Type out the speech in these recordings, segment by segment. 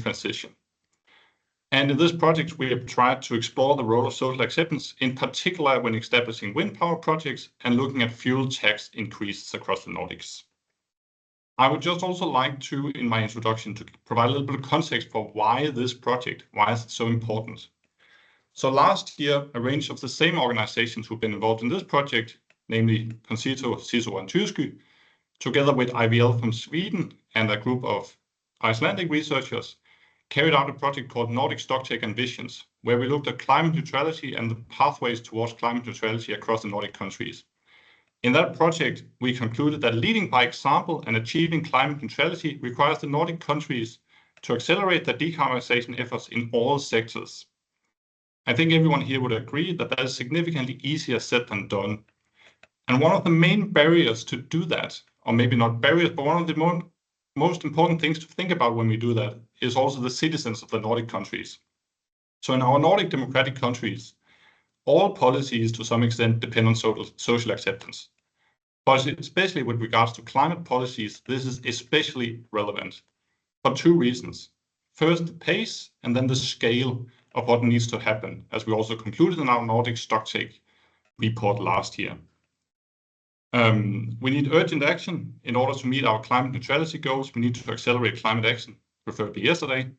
transition. And in this project, we have tried to explore the role of social acceptance, in particular when establishing wind power projects and looking at fuel tax increases across the Nordics. I would just also like to, in my introduction, to provide a little bit of context for why this project, why is it so important. So last year, a range of the same organizations who've been involved in this project, namely Concito, CISO, and Tyrsky, together with IVL from Sweden and a group of Icelandic researchers, carried out a project called Nordic Stocktake and Visions, where we looked at climate neutrality and the pathways towards climate neutrality across the Nordic countries. In that project, we concluded that leading by example and achieving climate neutrality requires the Nordic countries to accelerate their decarbonization efforts in all sectors. I think everyone here would agree that that is significantly easier said than done. And one of the main barriers to do that, or maybe not barriers, but one of the most important things to think about when we do that is also the citizens of the Nordic countries. So in our Nordic democratic countries, all policies to some extent depend on social acceptance. But especially with regards to climate policies, this is especially relevant for two reasons. First, the pace and then the scale of what needs to happen, as we also concluded in our Nordic Stocktake report last year. We need urgent action in order to meet our climate neutrality goals. We need to accelerate climate action, preferably yesterday.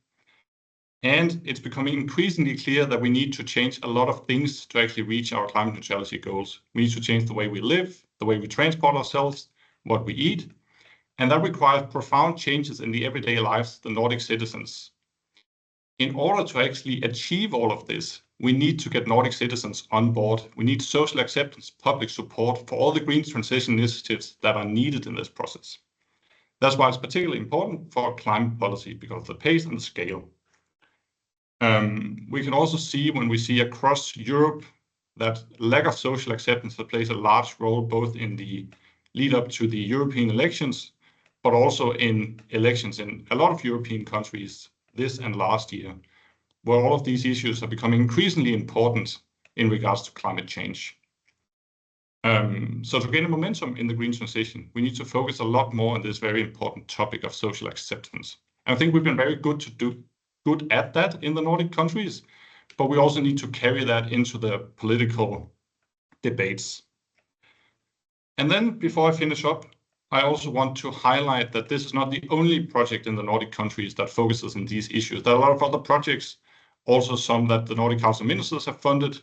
And it's becoming increasingly clear that we need to change a lot of things to actually reach our climate neutrality goals. We need to change the way we live, the way we transport ourselves, what we eat. And that requires profound changes in the everyday lives of the Nordic citizens. In order to actually achieve all of this, we need to get Nordic citizens on board. We need social acceptance, public support for all the green transition initiatives that are needed in this process. That's why it's particularly important for climate policy, because of the pace and the scale. We can also see when we see across Europe that lack of social acceptance that plays a large role both in the lead up to the European elections, but also in elections in a lot of European countries this and last year, where all of these issues are becoming increasingly important in regards to climate change. So to gain a momentum in the green transition, we need to focus a lot more on this very important topic of social acceptance. And I think we've been very good at that in the Nordic countries, but we also need to carry that into the political debates. And then before I finish up, I also want to highlight that this is not the only project in the Nordic countries that focuses on these issues. There are a lot of other projects, also some that the Nordic Council of Ministers have funded.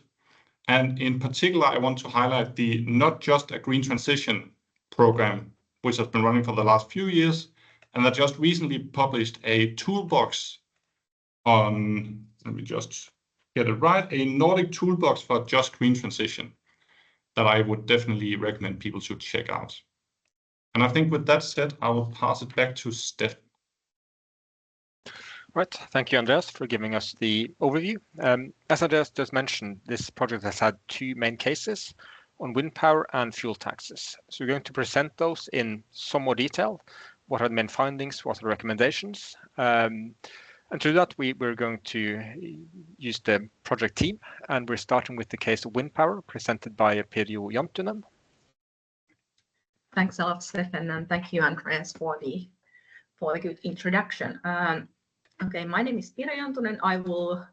And in particular, I want to highlight the Not Just a Green Transition program, which has been running for the last few years, and that just recently published a toolbox on, let me just get it right, a Nordic toolbox for just green transition that I would definitely recommend people to check out. And I think with that said, I will pass it back to Steph. Right, thank you, Andreas, for giving us the overview. As Andreas just mentioned, this project has had two main cases on wind power and fuel taxes. So we're going to present those in some more detail. What are the main findings? What are the recommendations? And to do that, we're going to use the project team, and we're starting with the case of wind power presented by Pirjo Jantunen. Thanks a lot, Stefan, and thank you, Andreas, for the good introduction. Okay, my name is Pirjo Jantunen. I will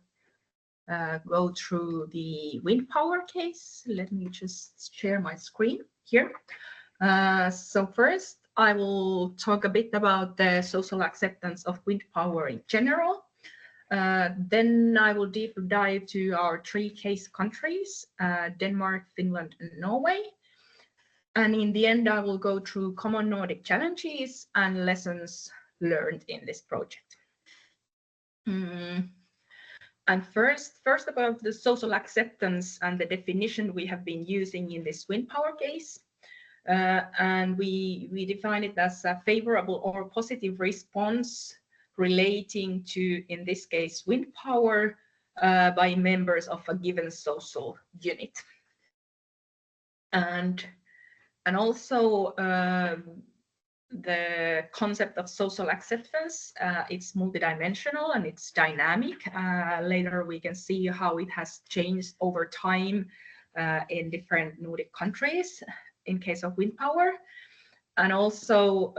go through the wind power case. Let me just share my screen here. So first, I will talk a bit about the social acceptance of wind power in general. Then I will deep dive to our three case countries, Denmark, Finland, and Norway. And in the end, I will go through common Nordic challenges and lessons learned in this project. And first about the social acceptance and the definition we have been using in this wind power case. And we define it as a favorable or positive response relating to, in this case, wind power by members of a given social unit. And also the concept of social acceptance, it's multidimensional and it's dynamic. Later we can see how it has changed over time in different Nordic countries in case of wind power. And also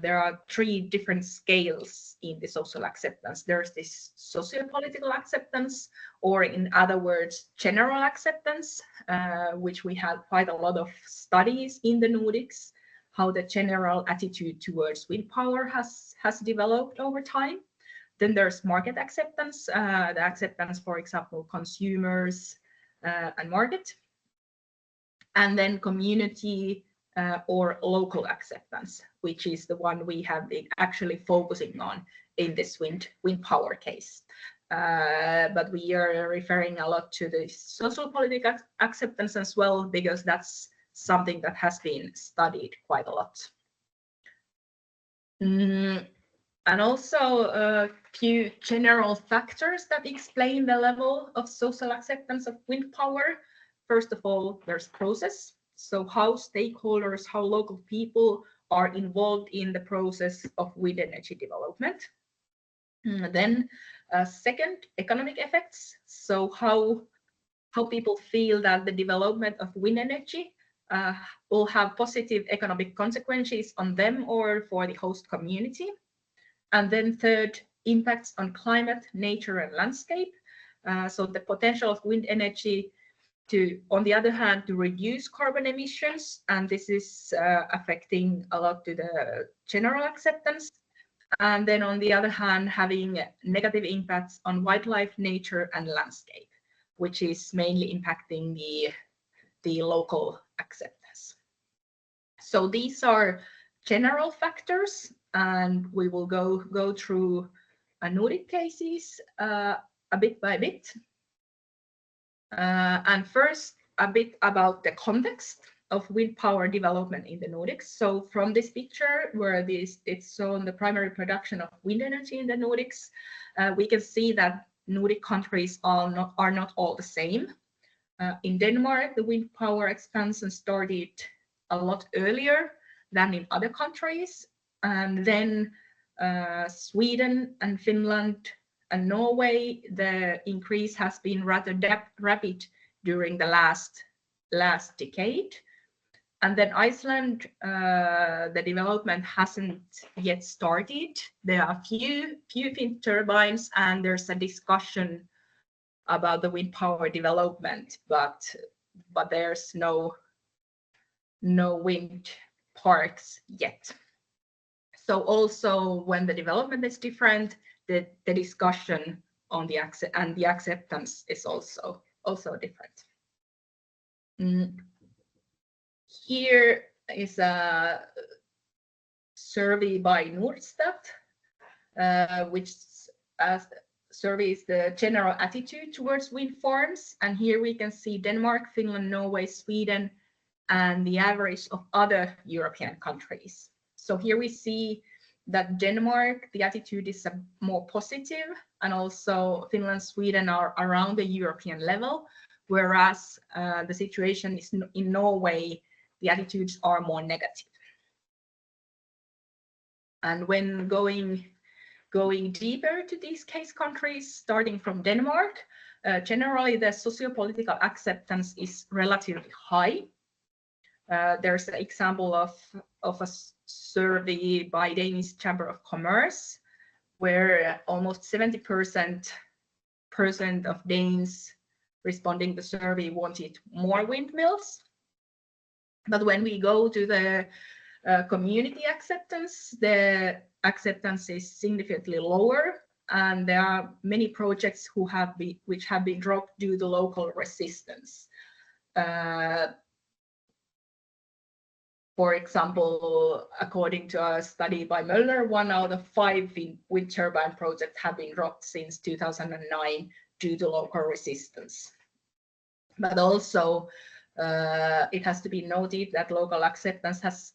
there are 3 different scales in the social acceptance. There's this socio-political acceptance, or in other words, general acceptance, which we have quite a lot of studies in the Nordics, how the general attitude towards wind power has developed over time. Then there's market acceptance, the acceptance, for example, consumers and market. And then community or local acceptance, which is the one we have been actually focusing on in this wind power case. But we are referring a lot to the social political acceptance as well, because that's something that has been studied quite a lot. And also a few general factors that explain the level of social acceptance of wind power. First of all, there's process. So how stakeholders, how local people are involved in the process of wind energy development. Then second, economic effects. So how people feel that the development of wind energy will have positive economic consequences on them or for the host community. And then third, impacts on climate, nature, and landscape. So the potential of wind energy to, on the other hand, to reduce carbon emissions, and this is affecting a lot to the general acceptance. And then on the other hand, having negative impacts on wildlife, nature, and landscape, which is mainly impacting the local acceptance. So these are general factors, and we will go through Nordic cases a bit by bit. And first, a bit about the context of wind power development in the Nordics. So from this picture, where it's shown the primary production of wind energy in the Nordics, we can see that Nordic countries are not all the same. In Denmark, the wind power expansion started a lot earlier than in other countries. And then Sweden and Finland and Norway, the increase has been rather rapid during the last decade. And then Iceland, the development hasn't yet started. There are few wind turbines, and there's a discussion about the wind power development, but there's no wind parks yet. So also when the development is different, the discussion on the acceptance is also different. Here is a survey by Nordstat, which surveys the general attitude towards wind farms. And here we can see Denmark, Finland, Norway, Sweden, and the average of other European countries. So here we see that Denmark, the attitude is more positive, and also Finland, Sweden are around the European level, whereas the situation is in Norway, the attitudes are more negative. And when going deeper to these case countries, starting from Denmark, generally the socio-political acceptance is relatively high. There's an example of a survey by Danish Chamber of Commerce, where almost 70% of Danes responding to the survey wanted more windmills. But when we go to the community acceptance, the acceptance is significantly lower, and there are many projects which have been dropped due to local resistance. For example, according to a study by Möller, 1 out of 5 wind turbine projects have been dropped since 2009 due to local resistance. But also, it has to be noted that local acceptance has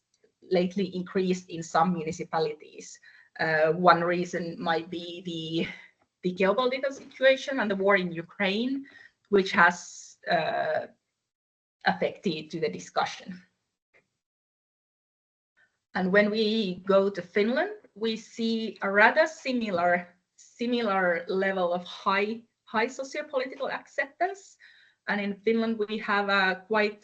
lately increased in some municipalities. One reason might be the geopolitical situation and the war in Ukraine, which has affected to the discussion. And when we go to Finland, we see a rather similar level of high socio-political acceptance. And in Finland, we have a quite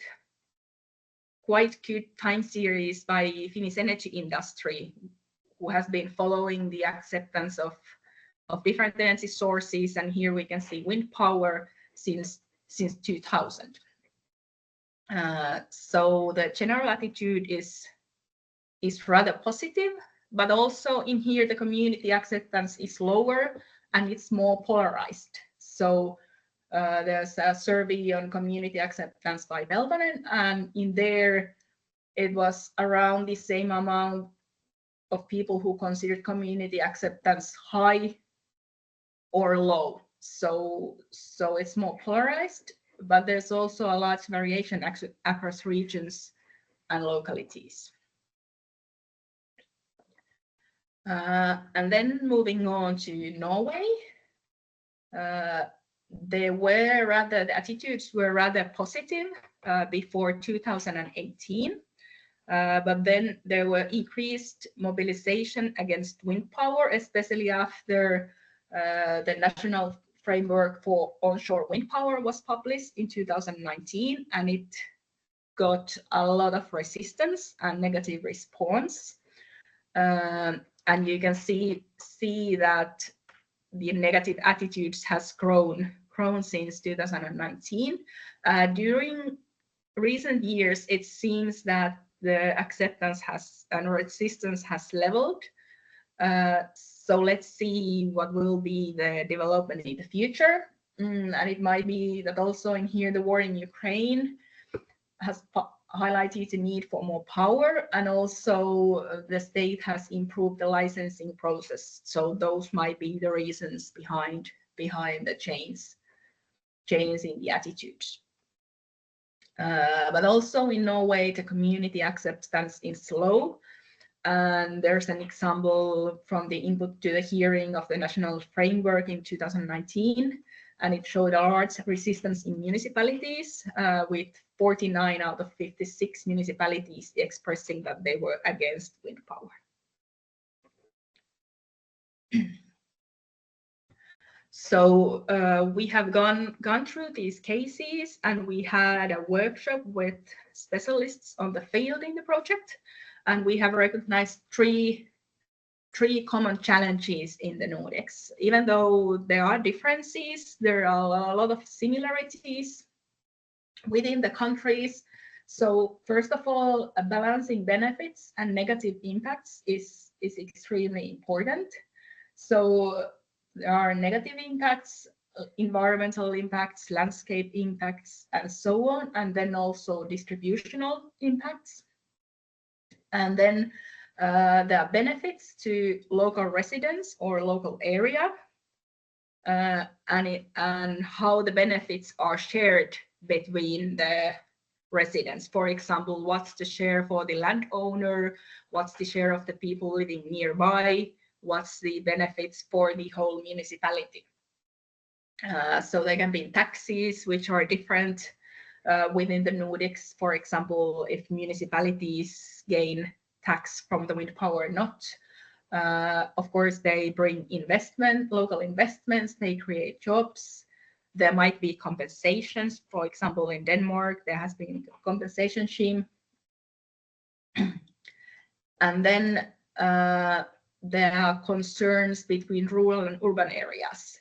quite good time series by Finnish energy industry, who has been following the acceptance of different energy sources. And here we can see wind power since 2000. So the general attitude is rather positive, but also in here the community acceptance is lower and it's more polarized. So there's a survey on community acceptance by Peltonen, and in there it was around the same amount of people who considered community acceptance high or low. So it's more polarized, but there's also a large variation across regions and localities. And then moving on to Norway, the attitudes were rather positive before 2018, but then there were increased mobilization against wind power, especially after the national framework for onshore wind power was published in 2019, and it got a lot of resistance and negative response. And you can see that the negative attitudes has grown since 2019. During recent years, it seems that the acceptance and resistance has leveled. So let's see what will be the development in the future. And it might be that also in here the war in Ukraine has highlighted the need for more power, and also the state has improved the licensing process. So those might be the reasons behind the change in the attitudes. But also in Norway, the community acceptance is low. And there's an example from the input to the hearing of the national framework in 2019, and it showed a large resistance in municipalities, with 49 out of 56 municipalities expressing that they were against wind power. So we have gone through these cases, and we had a workshop with specialists on the field in the project, and we have recognized three common challenges in the Nordics. Even though there are differences, there are a lot of similarities within the countries. So first of all, balancing benefits and negative impacts is extremely important. So there are negative impacts, environmental impacts, landscape impacts, and so on, and then also distributional impacts. And then there are benefits to local residents or local area, and how the benefits are shared between the residents. For example, what's the share for the landowner? What's the share of the people living nearby? What's the benefits for the whole municipality? So there can be taxes which are different within the Nordics. For example, if municipalities gain tax from the wind power or not, of course they bring local investments, they create jobs. There might be compensations. For example, in Denmark, there has been a compensation scheme. And then there are concerns between rural and urban areas,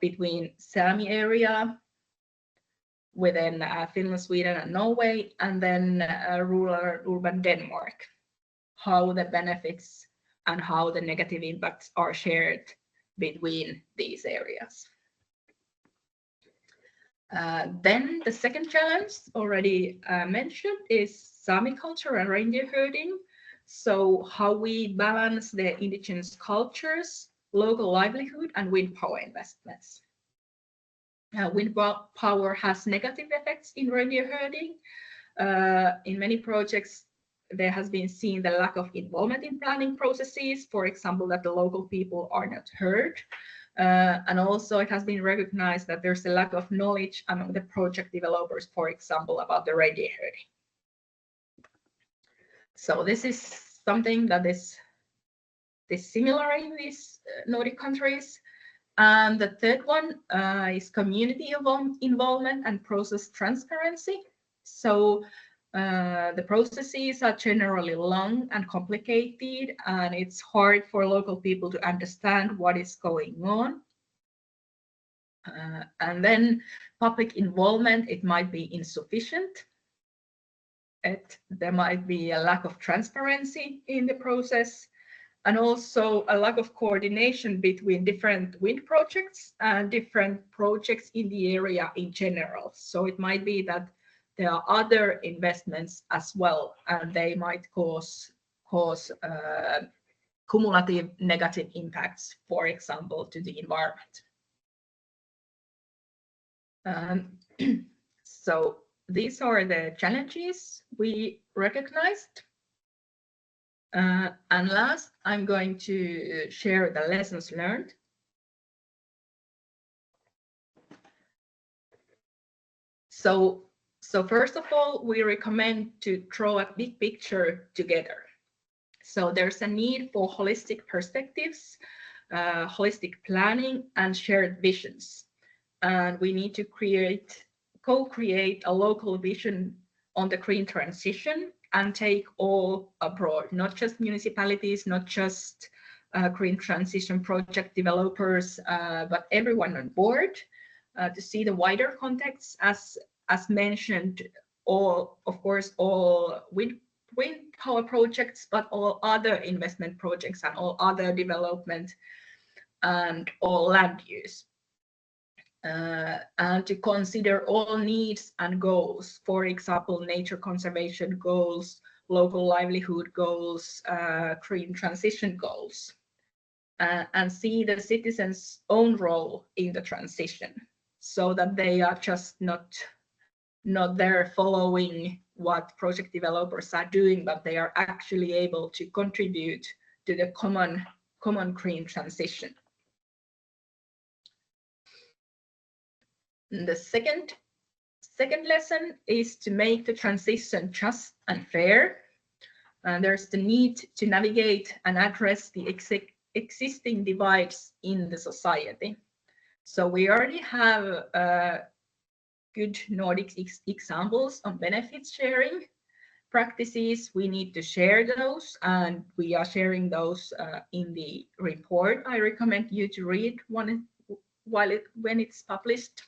between Sami area within Finland, Sweden, and Norway, and then rural urban Denmark, how the benefits and how the negative impacts are shared between these areas. Then the second challenge already mentioned is Sami culture and reindeer herding. So how we balance the indigenous cultures, local livelihood, and wind power investments. Wind power has negative effects in reindeer herding. In many projects, there has been seen the lack of involvement in planning processes, for example, that the local people are not heard. And also it has been recognized that there's a lack of knowledge among the project developers, for example, about the reindeer herding. So this is something that is similar in these Nordic countries. And the third one is community involvement and process transparency. So The processes are generally long and complicated, and it's hard for local people to understand what is going on. And then public involvement, it might be insufficient. There might be a lack of transparency in the process, and also a lack of coordination between different wind projects and different projects in the area in general. So it might be that there are other investments as well, and they might cause cumulative negative impacts, for example, to the environment. So these are the challenges we recognized. And last, I'm going to share the lessons learned. So first of all, we recommend to draw a big picture together. So there's a need for holistic perspectives, holistic planning, and shared visions. And we need to co-create a local vision on the green transition and take all abroad, not just municipalities, not just green transition project developers, but everyone on board to see the wider context. As mentioned, of course, all wind power projects, but all other investment projects and all other development and all land use. And to consider all needs and goals, for example, nature conservation goals, local livelihood goals, green transition goals, and see the citizens' own role in the transition, so that they are just not there following what project developers are doing, but they are actually able to contribute to the common green transition. And the second lesson is to make the transition just and fair. And there's the need to navigate and address the existing divides in the society. So we already have good Nordic examples on benefits sharing practices. We need to share those, and we are sharing those in the report. I recommend you to read when it's published.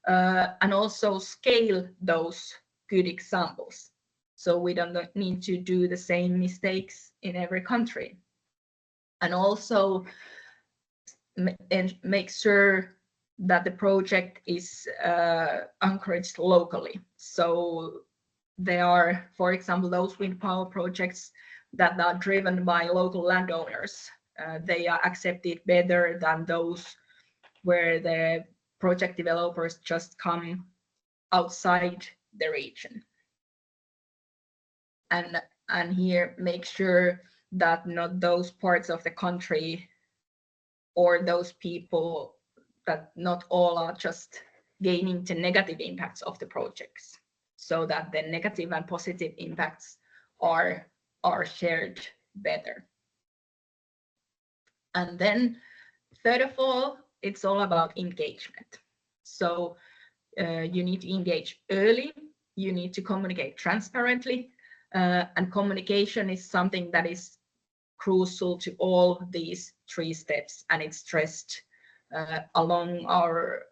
And also scale those good examples, so we don't need to do the same mistakes in every country. And also make sure that the project is encouraged locally. So there are, for example, those wind power projects that are driven by local landowners. They are accepted better than those where the project developers just come outside the region. And here make sure that not those parts of the country or those people, that not all are just gaining the negative impacts of the projects, so that the negative and positive impacts are shared better. And then third of all, it's all about engagement. So you need to engage early, you need to communicate transparently, and communication is something that is crucial to all these 3 steps, and it's stressed along our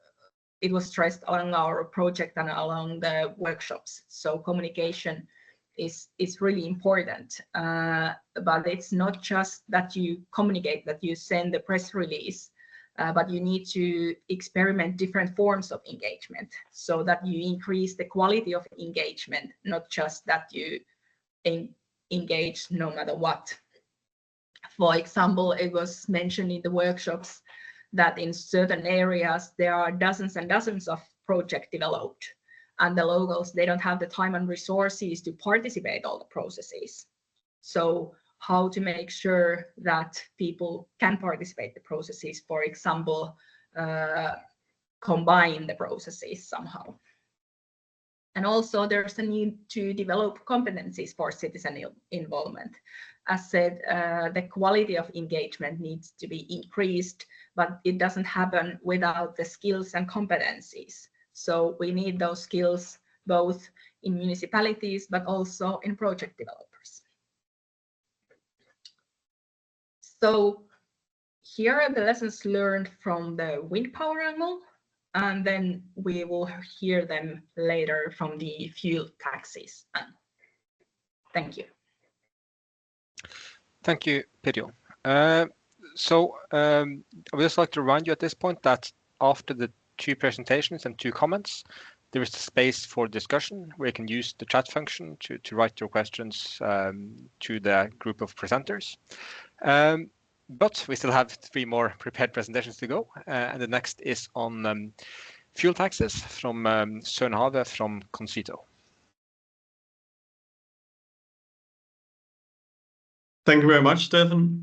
project and along the workshops. So communication is really important, but it's not just that you communicate, that you send the press release, but you need to experiment different forms of engagement, so that you increase the quality of engagement, not just that you engage no matter what. For example, it was mentioned in the workshops that in certain areas there are dozens and dozens of projects developed, and the locals, they don't have the time and resources to participate in all the processes. So how to make sure that people can participate in the processes, for example, combine the processes somehow. And also there's a need to develop competencies for citizen involvement. As said, the quality of engagement needs to be increased, but it doesn't happen without the skills and competencies. So we need those skills both in municipalities, but also in project developers. So here are the lessons learned from the wind power angle, and then we will hear them later from the fuel taxes. Thank you. Thank you, Pirjo. I would just like to remind you at this point that after the 2 presentations and 2 comments, there is a space for discussion where you can use the chat function to write your questions to the group of presenters. But we still have 3 more prepared presentations to go, and the next is on fuel taxes from Søren Have from Concito. Thank you very much, Stefan.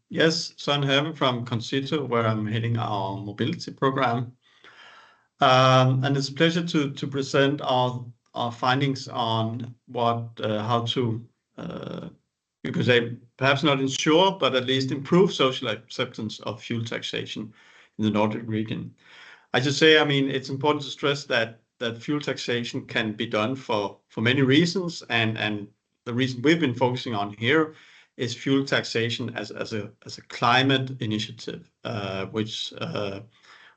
Yes, Søren Have from Concito, where I'm heading our mobility program. And it's a pleasure to present our findings on how to, you could say, perhaps not ensure, but at least improve social acceptance of fuel taxation in the Nordic region. I should say, I mean, it's important to stress that fuel taxation can be done for many reasons, and the reason we've been focusing on here is fuel taxation as a climate initiative, which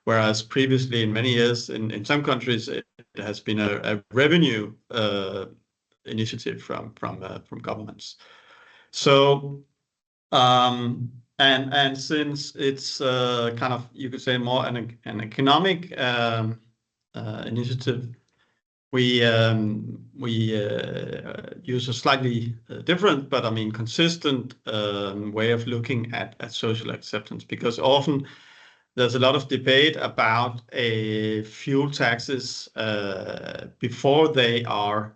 whereas previously in many years in some countries it has been a revenue initiative from governments. So and since it's kind of, you could say, more an economic initiative, we use a slightly different, but I mean consistent way of looking at social acceptance, because often there's a lot of debate about fuel taxes before they are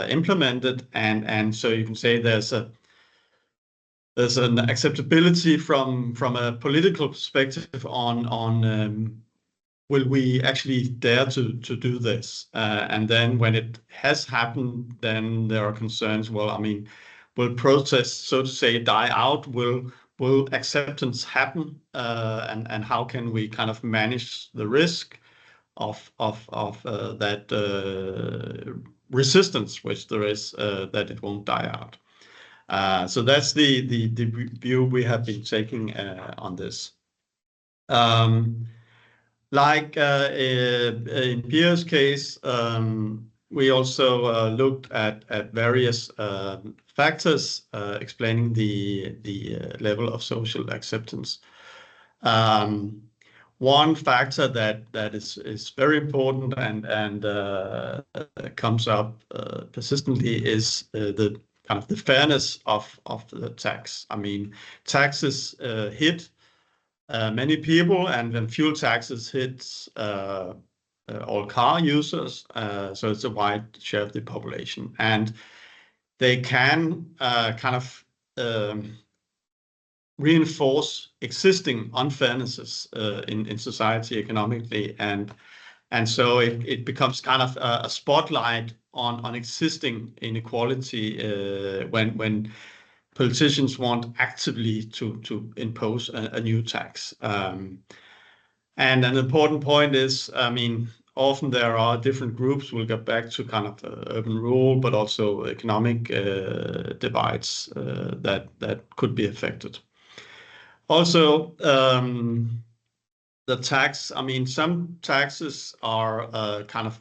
implemented, and so you can say there's an acceptability from a political perspective on will we actually dare to do this, and then when it has happened, then there are concerns. Well, I mean, will protests, so to say, die out? Will acceptance happen, and how can we kind of manage the risk of that resistance which there is, that it won't die out? So that's the view we have been taking on this. Like in Pier's case, we also looked at various factors explaining the level of social acceptance. One factor that is very important and comes up persistently is the kind of the fairness of the tax. I mean, taxes hit many people, and then fuel taxes hits all car users, so it's a wide share of the population, and they can kind of reinforce existing unfairnesses in society economically, and so it becomes kind of a spotlight on existing inequality when politicians want actively to impose a new tax. And an important point is, I mean, often there are different groups. We'll get back to kind of urban rural, but also economic divides that could be affected. Also, the tax, I mean, some taxes are kind of,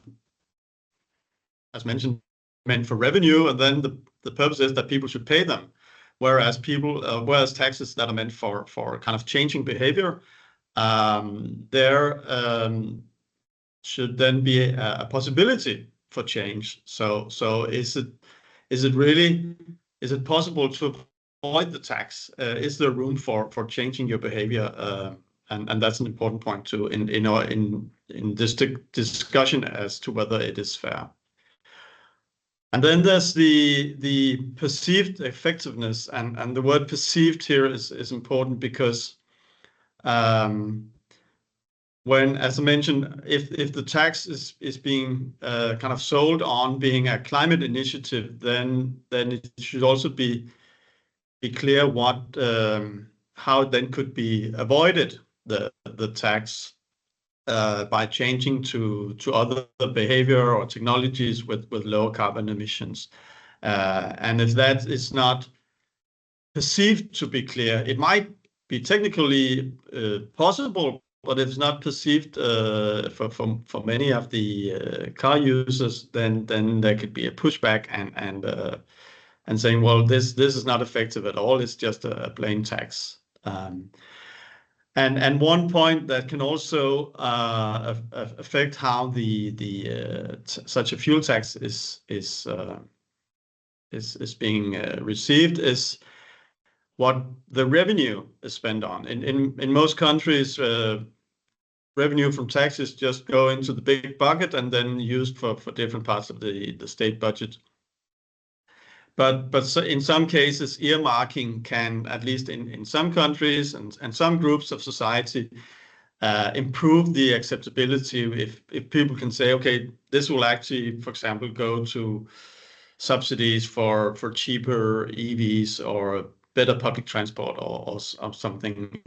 as mentioned, meant for revenue, and then the purpose is that people should pay them. Whereas taxes that are meant for kind of changing behavior, there should then be a possibility for change. So is it possible to avoid the tax? Is there room for changing your behavior? And that's an important point too in this discussion as to whether it is fair. And then there's the perceived effectiveness, and the word perceived here is important because when, as I mentioned, if the tax is being kind of sold on being a climate initiative, then it should also be clear how it then could be avoided, the tax. by changing to other behavior or technologies with lower carbon emissions. And if that is not perceived to be clear, it might be technically possible, but if it's not perceived for many of the car users, then there could be a pushback and saying, well, this is not effective at all. It's just a plain tax. And one point that can also affect how such a fuel tax is being received is what the revenue is spent on. In most countries, revenue from taxes just go into the big bucket and then used for different parts of the state budget. But so in some cases, earmarking can, at least in some countries and some groups of society, improve the acceptability if people can say, okay, this will actually, for example, go to subsidies for cheaper EVs or better public transport or something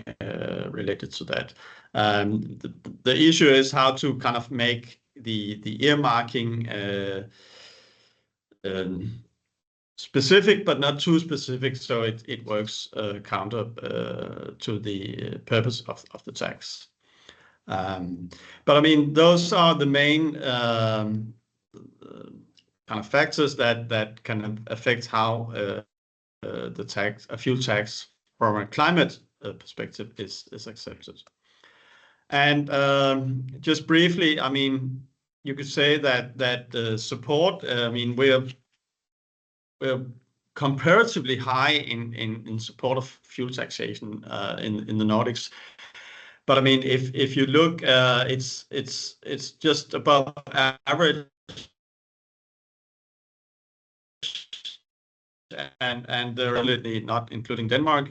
related to that. The issue is how to kind of make the earmarking specific, but not too specific, so it works counter to the purpose of the tax. But I mean, those are the main kind of factors that can affect how a fuel tax from a climate perspective is accepted. And just briefly, I mean, you could say that support. I mean, we're comparatively high in support of fuel taxation in the Nordics. But I mean, if you look, it's just above average, and they're really not including Denmark,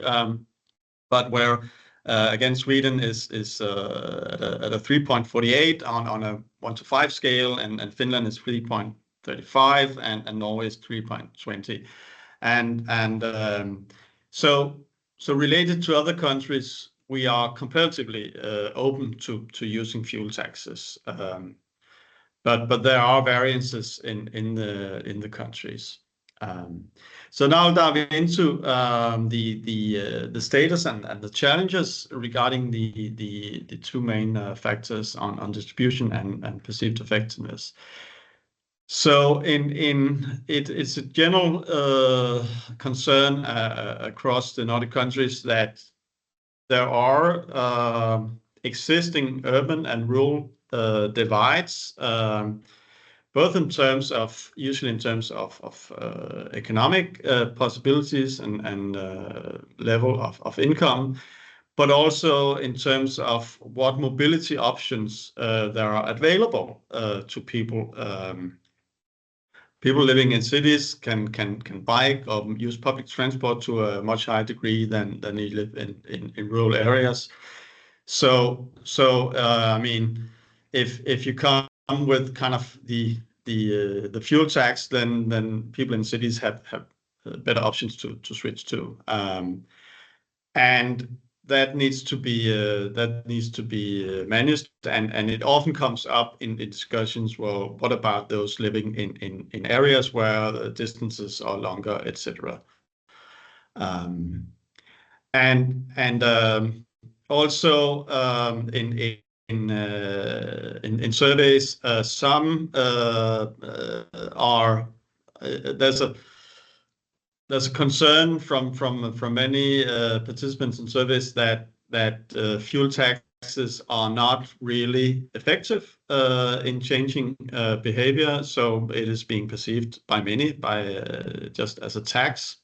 but where again Sweden is at a 3.48 on a 1 to 5 scale, and Finland is 3.35, and Norway is 3.20, and so related to other countries, we are comparatively open to using fuel taxes, but there are variances in the countries. So now I'll dive into the status and the challenges regarding the two main factors on distribution and perceived effectiveness. So it's a general concern across the Nordic countries that there are existing urban and rural divides, both usually in terms of economic possibilities and level of income, but also in terms of what mobility options there are available to people. People living in cities can bike or use public transport to a much higher degree than you live in rural areas. So I mean, if you come with kind of the fuel tax, then people in cities have better options to switch to, and that needs to be managed, and it often comes up in discussions. Well, what about those living in areas where the distances are longer, etc. Also in surveys, some there's a concern from many participants in surveys that fuel taxes are not really effective in changing behavior. So it is being perceived by many just as a tax.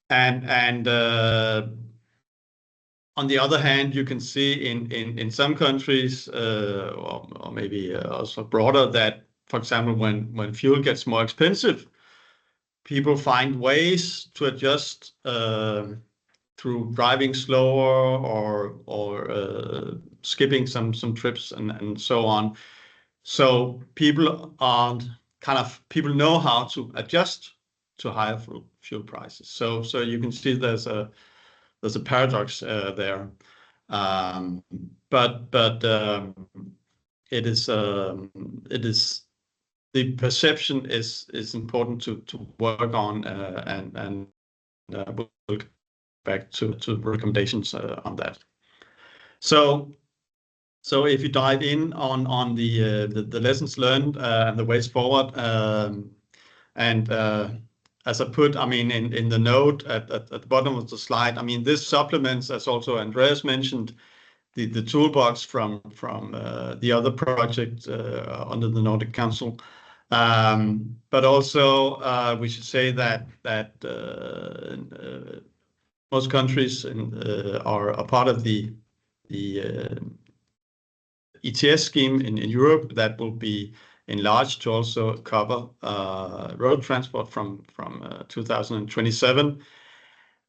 And on the other hand, you can see in some countries, or maybe also broader, that, for example, when fuel gets more expensive, people find ways to adjust through driving slower or skipping some trips and so on. So people know how to adjust to higher fuel prices. So you can see there's a paradox there. But it is the perception is important to work on, and we'll get back to recommendations on that. So if you dive in on the lessons learned and the ways forward, and as I put, I mean, in the note at the bottom of the slide, I mean, this supplements, as also Andreas mentioned, the toolbox from the other project under the Nordic Council. But also we should say that most countries are a part of the ETS scheme in Europe that will be enlarged to also cover road transport from 2027.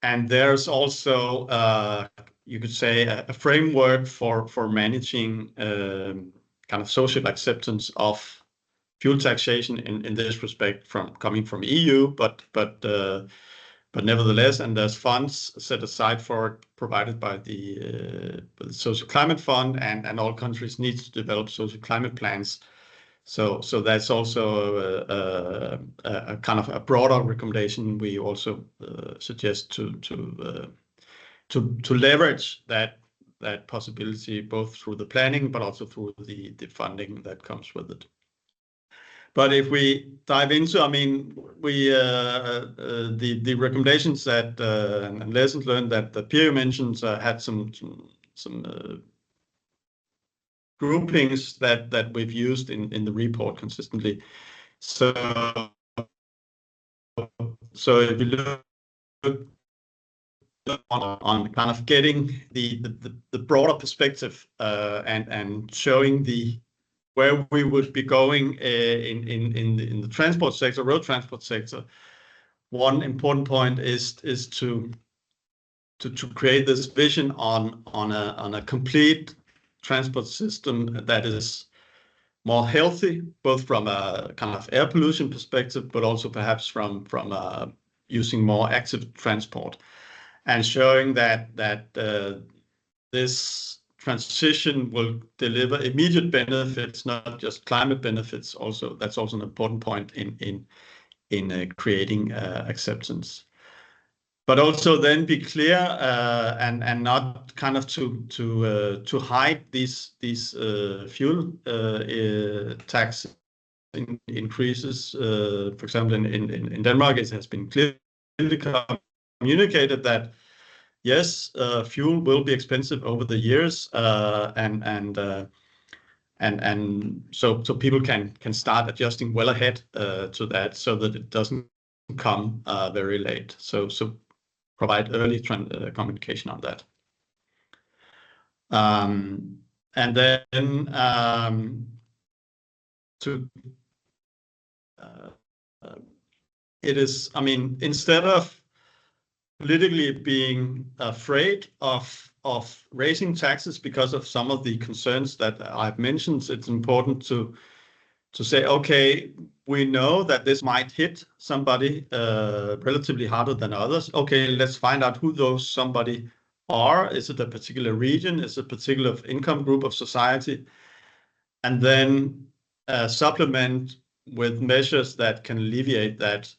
And there's also you could say a framework for managing kind of social acceptance of fuel taxation in this respect coming from EU, but nevertheless, and there's funds set aside for it provided by the Social Climate Fund, and all countries need to develop social climate plans. So that's also a kind of a broader recommendation. We also suggest to leverage that possibility both through the planning but also through the funding that comes with it. But if we dive into, I mean, we the recommendations that and lessons learned that Pierre mentioned had some groupings that we've used in the report consistently. So if you look on kind of getting the broader perspective and showing where we would be going in the transport sector, road transport sector, one important point is to create this vision on a complete transport system that is more healthy, both from a kind of air pollution perspective, but also perhaps from using more active transport, and showing that this transition will deliver immediate benefits, not just climate benefits. Also, that's also an important point in creating acceptance. But also then be clear and not kind of to hide these fuel tax increases. For example, in Denmark, it has been clearly communicated that yes, fuel will be expensive over the years, and so people can start adjusting well ahead to that, so that it doesn't come very late. So provide early communication on that. And then it is, I mean, instead of politically being afraid of raising taxes because of some of the concerns that I've mentioned, it's important to say, okay, we know that this might hit somebody relatively harder than others. Okay, let's find out who those somebody are. Is it a particular region? Is it a particular income group of society? And then supplement with measures that can alleviate that,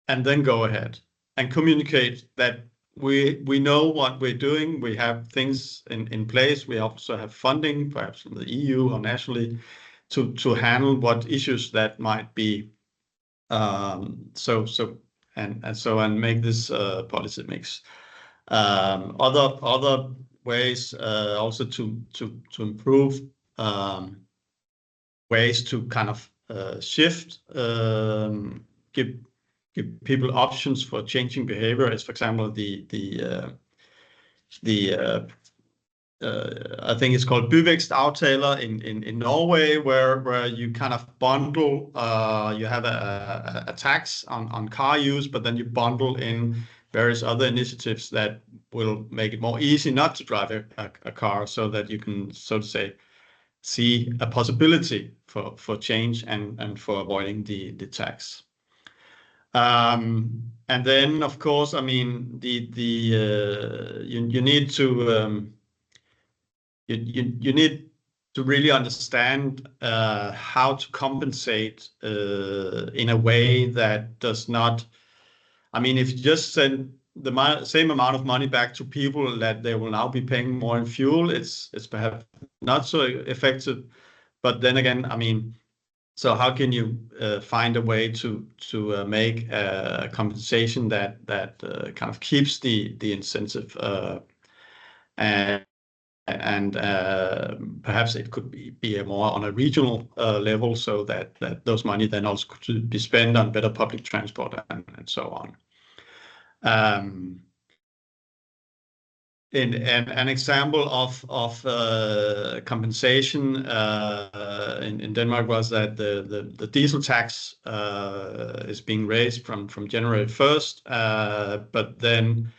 and then go ahead and communicate that we know what we're doing. We have things in place. We also have funding, perhaps from the EU or nationally, to handle what issues that might be. And make this policy mix. Other ways also to improve ways to kind of shift, give people options for changing behavior is, for example, I think it's called byvækstavtaler in Norway, where you kind of bundle, you have a tax on car use, but then you bundle in various other initiatives that will make it more easy not to drive a car, so that you can, so to say, see a possibility for change and for avoiding the tax. And then, of course, I mean, you need to you need to really understand how to compensate in a way that does not. I mean, if you just send the same amount of money back to people that they will now be paying more in fuel, it's perhaps not so effective. But then again, I mean, so how can you find a way to make a compensation that kind of keeps the incentive and perhaps it could be more on a regional level, so that those money then also could be spent on better public transport and so on. An example of compensation in Denmark was that the diesel tax is being raised from January 1st, but then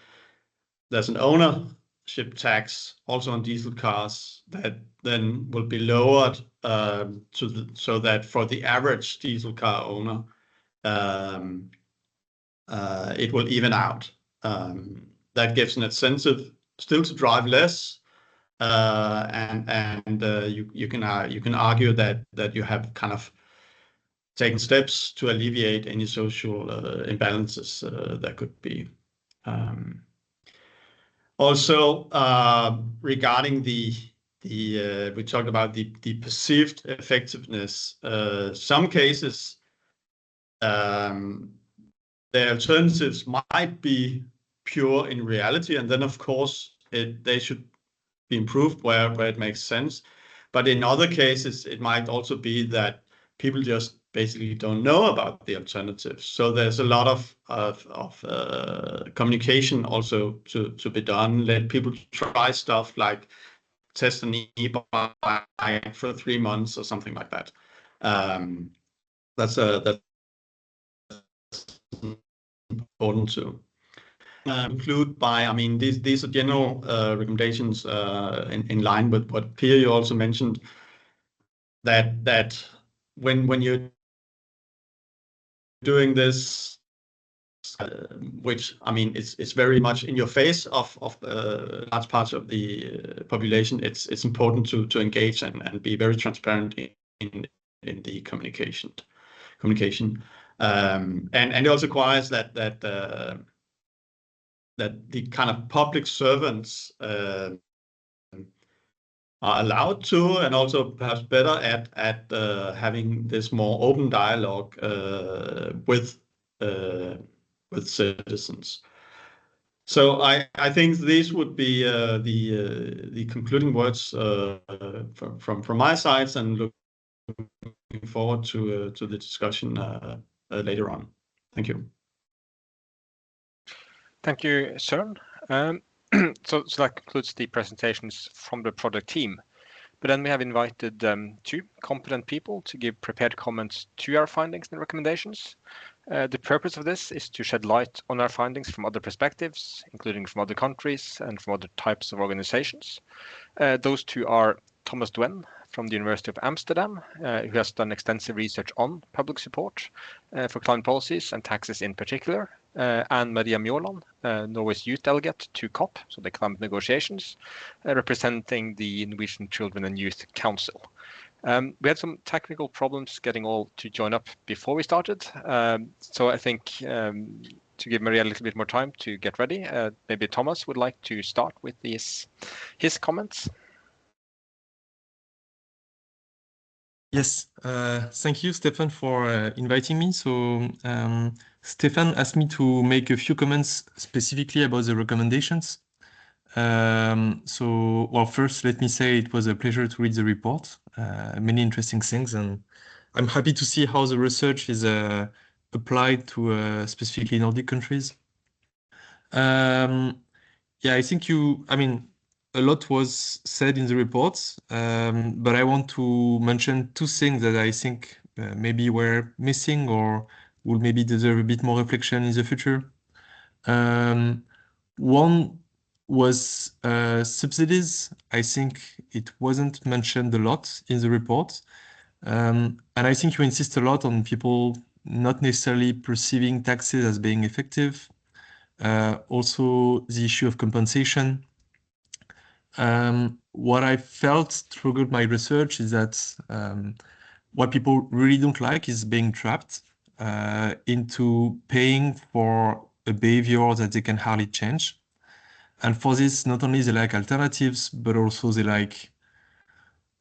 there's an ownership tax also on diesel cars that then will be lowered so that for the average diesel car owner, it will even out. That gives an incentive still to drive less, and you can argue that you have kind of taken steps to alleviate any social imbalances that could be. Also, regarding we talked about the perceived effectiveness. Some cases, the alternatives might be pure in reality, and then of course they should be improved where it makes sense. But in other cases, it might also be that people just basically don't know about the alternatives. So there's a lot of communication also to be done. Let people try stuff like test an e-bike for 3 months or something like that. That's important to include by. I mean, these are general recommendations in line with what Pia you also mentioned, that when you're doing this, which I mean it's very much in your face of large parts of the population, it's important to engage and be very transparent in the communication. And it also requires that the kind of public servants are allowed to, and also perhaps better at having this more open dialogue with citizens. So I think these would be the concluding words from my side, and looking forward to the discussion later on. Thank you. Thank you, Søren. So that concludes the presentations from the project team. But then we have invited 2 competent people to give prepared comments to our findings and recommendations. The purpose of this is to shed light on our findings from other perspectives, including from other countries and from other types of organizations. Those 2 are Thomas Duen from the University of Amsterdam, who has done extensive research on public support for climate policies and taxes in particular, and Maria Mjåland, Norway's youth delegate to COP, so the climate negotiations, representing the Norwegian Children and Youth Council. We had some technical problems getting all to join up before we started, so I think to give Maria a little bit more time to get ready, maybe Thomas would like to start with his comments. Yes, thank you, Stefan, for inviting me. So Stefan asked me to make a few comments specifically about the recommendations. So, well, first, let me say it was a pleasure to read the report. Many interesting things, and I'm happy to see how the research is applied to specifically Nordic countries. Yeah, I think a lot was said in the reports, but I want to mention 2 things that I think maybe were missing or will maybe deserve a bit more reflection in the future. One was subsidies. I think it wasn't mentioned a lot in the report. And I think you insist a lot on people not necessarily perceiving taxes as being effective. Also, the issue of compensation. what I felt throughout my research is that what people really don't like is being trapped into paying for a behavior that they can hardly change. And for this, not only they like alternatives, but also they like,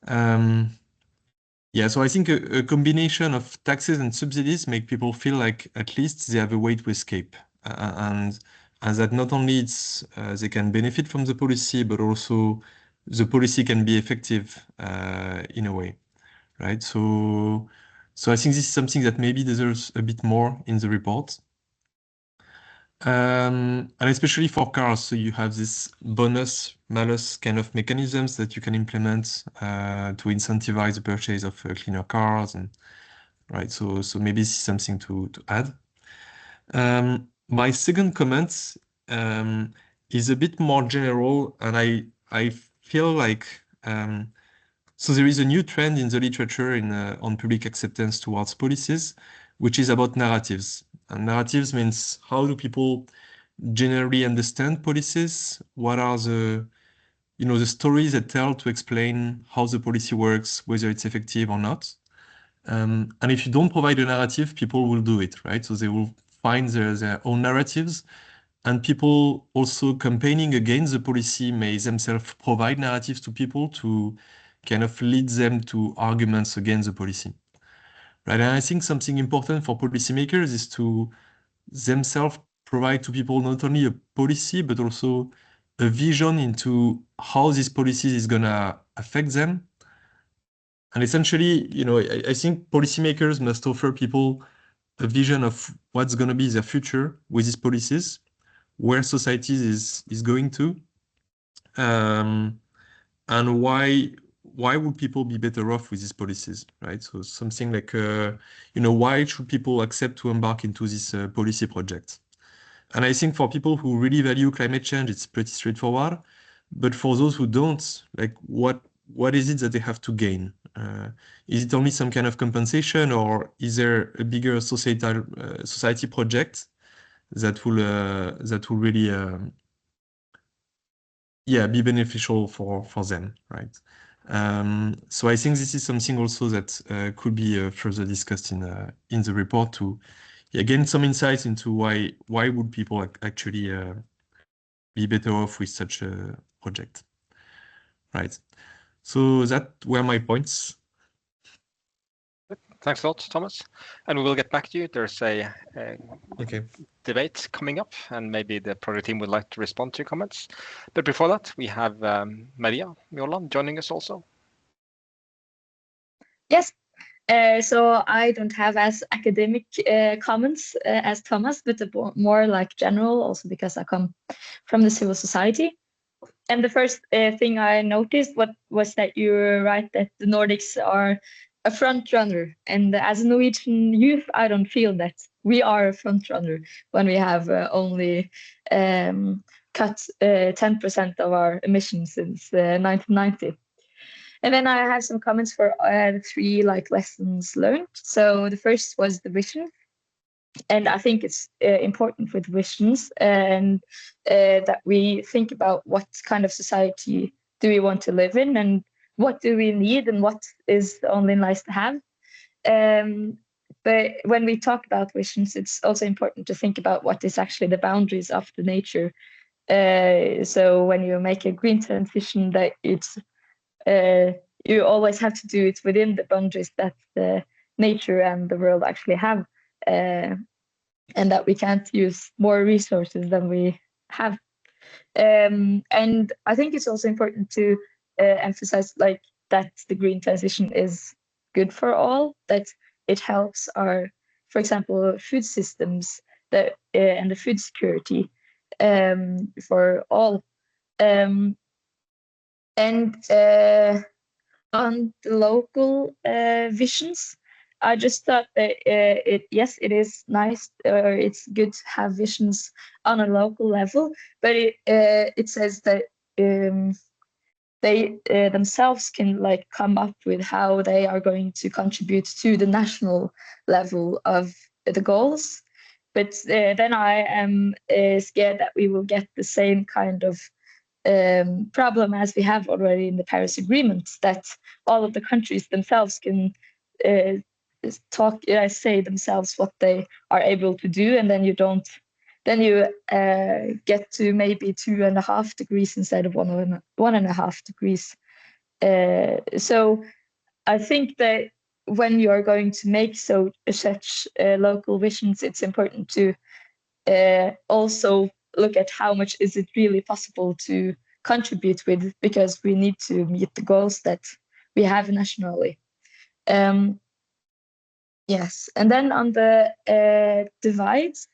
yeah, so I think a combination of taxes and subsidies make people feel like at least they have a way to escape. And that not only it's, they can benefit from the policy, but also the policy can be effective in a way, right? So I think this is something that maybe deserves a bit more in the report. And especially for cars, so you have this bonus, malus kind of mechanisms that you can implement to incentivize the purchase of cleaner cars, and right. So maybe this is something to add. My second comment is a bit more general, and I feel like so there is a new trend in the literature on public acceptance towards policies, which is about narratives. And narratives means how do people generally understand policies? What are the stories that tell to explain how the policy works, whether it's effective or not? And if you don't provide a narrative, people will do it, right? So they will find their own narratives. And people also campaigning against the policy may themselves provide narratives to people to kind of lead them to arguments against the policy. Right? And I think something important for policymakers is to themselves provide to people not only a policy, but also a vision into how this policy is going to affect them. And essentially, I think policymakers must offer people a vision of what's going to be their future with these policies, where society is going to, and why would people be better off with these policies, right? So something like, why should people accept to embark into this policy project? And I think for people who really value climate change, it's pretty straightforward. But for those who don't, like, what is it that they have to gain? Is it only some kind of compensation, or is there a bigger society project that will really be beneficial for them, right? So I think this is something also that could be further discussed in the report to gain some insights into why would people actually be better off with such a project, right? So that were my points. Thanks a lot, Thomas. And we will get back to you. There's a debate coming up, and maybe the project team would like to respond to your comments. But before that, we have Maria Mjåland joining us also. Yes. So I don't have as academic comments as Thomas, but more like general, also because I come from the civil society. And the first thing I noticed was that you were right that the Nordics are a front runner. And as a Norwegian youth, I don't feel that we are a front runner when we have only cut 10% of our emissions since 1990. And then I have some comments for the 3 lessons learned. So the first was the vision. And I think it's important with visions and that we think about what kind of society do we want to live in, and what do we need, and what is only nice to have. But when we talk about visions, it's also important to think about what is actually the boundaries of the nature. So when you make a green transition, that it's you always have to do it within the boundaries that the nature and the world actually have. And that we can't use more resources than we have. And I think it's also important to emphasize that the green transition is good for all, that it helps our, for example, food systems and the food security for all. And on the local visions, I just thought that it is nice, or it's good to have visions on a local level, but it says that they themselves can come up with how they are going to contribute to the national level of the goals. But then I am scared that we will get the same kind of problem, as we have already in the Paris Agreement, that all of the countries themselves can say themselves what they are able to do, and then you get to maybe 2.5 degrees instead of 1.5 degrees. So I think that when you are going to make such local visions, it's important to also look at how much is it really possible to contribute with, because we need to meet the goals that we have nationally. Yes, and then on the divides,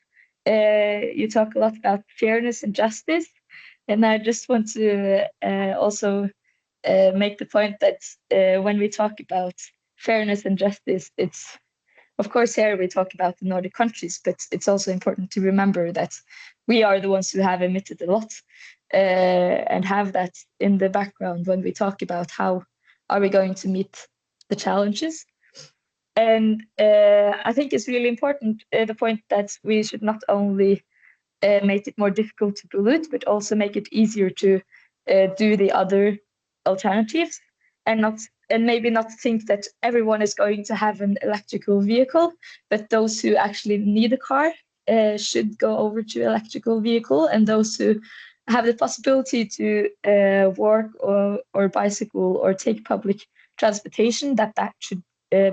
you talk a lot about fairness and justice, and I just want to also make the point that when we talk about fairness and justice, it's, of course, here we talk about the Nordic countries, but it's also important to remember that we are the ones who have emitted a lot, and have that in the background when we talk about how are we going to meet the challenges. And I think it's really important, the point that we should not only make it more difficult to pollute, but also make it easier to do the other alternatives, and maybe not think that everyone is going to have an electrical vehicle, but those who actually need a car should go over to electrical vehicle, and those who have the possibility to walk or bicycle or take public transportation, that should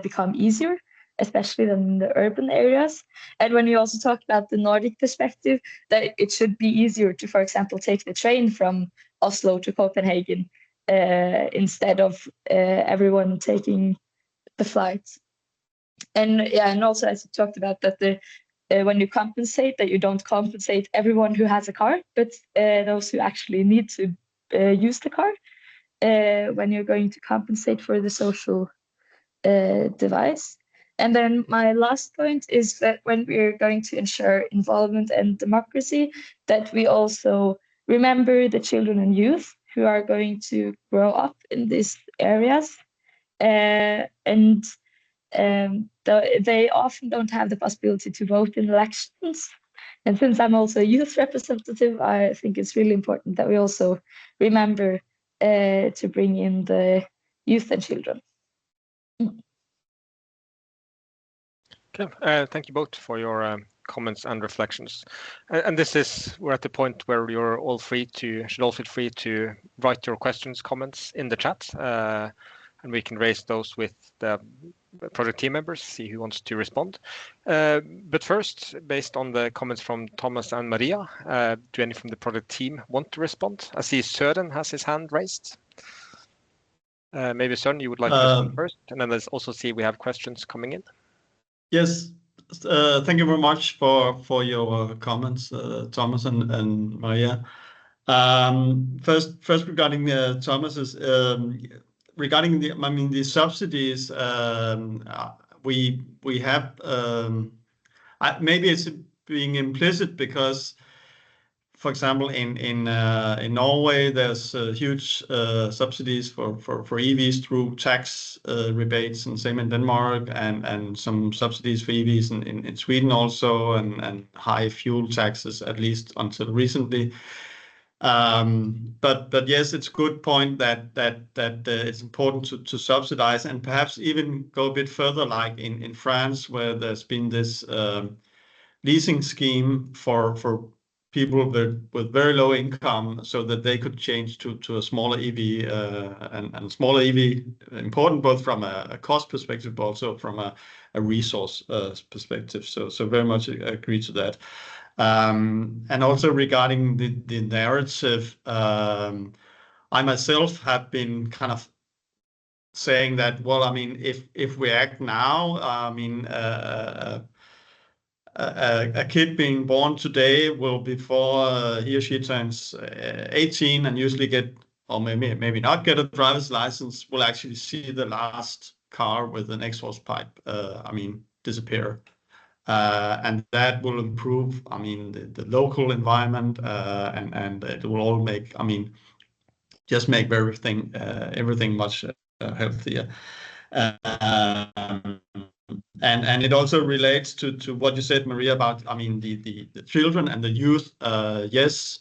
become easier, especially in the urban areas. And when you also talk about the Nordic perspective, that it should be easier to, for example, take the train from Oslo to Copenhagen instead of everyone taking the flights. And and also, as you talked about, that when you compensate, that you don't compensate everyone who has a car, but those who actually need to use the car, when you're going to compensate for the social device. And then my last point is that when we're going to ensure involvement and democracy, that we also remember the children and youth who are going to grow up in these areas, and they often don't have the possibility to vote in elections. And since I'm also a youth representative, I think it's really important that we also remember to bring in the youth and children. Okay, thank you both for your comments and reflections. And we're at the point where you're all feel free to write your questions, comments in the chat, and we can raise those with the project team members, see who wants to respond. But first, based on the comments from Thomas and Maria, do any from the project team want to respond? I see Søren has his hand raised. Maybe Søren, you would like to respond first, and then let's also see we have questions coming in. Yes, thank you very much for your comments, Thomas and Maria. First regarding Thomas's, regarding the subsidies, we have maybe it's being implicit because, for example, in Norway, there's huge subsidies for EVs through tax rebates, and same in Denmark, and some subsidies for EVs in Sweden also, and high fuel taxes, at least until recently. But yes, it's a good point that it's important to subsidize, and perhaps even go a bit further, like in France, where there's been this leasing scheme for people with very low income, so that they could change to a smaller EV, and smaller EV important both from a cost perspective, but also from a resource perspective. So very much agree to that. And also regarding the narrative, I myself have been kind of saying that, well, I mean, if we act now, I mean, a kid being born today will, before he or she turns 18 and usually get, or maybe not get a driver's license, will actually see the last car with an exhaust pipe, disappear. And that will improve, the local environment, and it will all make, just make everything much healthier. And it also relates to what you said, Maria, about the children and the youth. Yes,